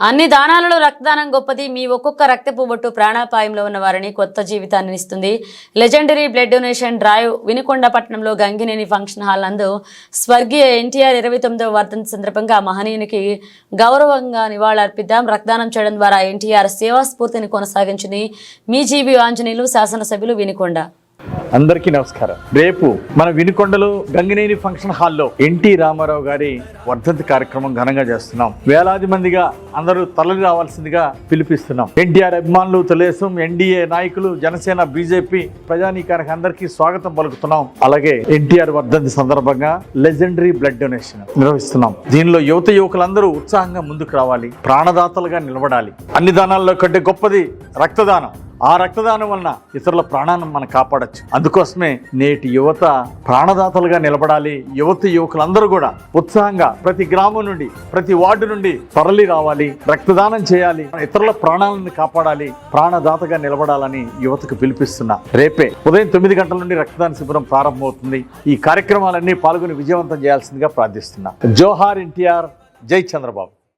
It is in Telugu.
అన్ని దానాలలో రక్తదానం గొప్పది. మీ ఒక్కొక్క రక్తపు బొట్టు ప్రాణాపాయంలో ఉన్న వారిని కొత్త జీవితాన్ని ఇస్తుంది. Legendary blood donation drive Vinukonda పట్టణంలో గంగినేని ఫంక్షన్ హాల్ నందు స్వర్గీయ ఎన్టీఆర్ 29వ వర్ధంతి సందర్భంగా మహనీయునికి గౌరవంగా నివాళులర్పిద్దాం. రక్తదానం చేయడం ద్వారా ఎన్టీఆర్ సేవా స్ఫూర్తిని కొనసాగించింది. మీ జీవి ఆంజనేయులు శాసనసభ్యులు వినుకొండ. అందరికీ నమస్కారం. రేపు మన వినుకొండలో గంగినేని ఫంక్షన్ హాల్లో ఎన్టీ రామారావు గారి వర్ధంతి కార్యక్రమం ఘనంగా చేస్తున్నాం. వేలాది మందిగా అందరూ తరలి రావాల్సిందిగా పిలిపిస్తున్నాం. ఎన్టీఆర్ అభిమానులు, తెలుగుదేశం, ఎన్డీఏ నాయకులు, జనసేన, బీజేపీ ప్రజానీకానికి అందరికీ స్వాగతం పలుకుతున్నాం. అలాగే ఎన్టీఆర్ వర్ధంతి సందర్భంగా లెజెండరీ బ్లడ్ డొనేషన్ నిర్వహిస్తున్నాం. దీనిలో యువకులందరూ ఉత్సాహంగా ముందుకు రావాలి, ప్రాణదాతలుగా నిలబడాలి. అన్ని దానాల్లో కంటే గొప్పది రక్తదానం. ఆ రక్తదానం వలన ఇతరుల ప్రాణాలను మనం కాపాడచ్చు. అందుకోసమే నేటి యువత ప్రాణదాతలుగా నిలబడాలి. యువకులందరూ కూడా ఉత్సాహంగా ప్రతి గ్రామం నుండి, ప్రతి వార్డు నుండి తరలి రావాలి, రక్తదానం చేయాలి, ఇతరుల ప్రాణాలను కాపాడాలి, ప్రాణదాతగా నిలబడాలని యువతకు పిలిపిస్తున్నా. రేపే ఉదయం 9 గంటల నుండి రక్తదాన శిబిరం ప్రారంభమవుతుంది. ఈ కార్యక్రమాలన్నీ పాల్గొని విజయవంతం చేయాల్సిందిగా ప్రార్థిస్తున్నా. జోహార్ ఎన్టీఆర్, జై చంద్రబాబు.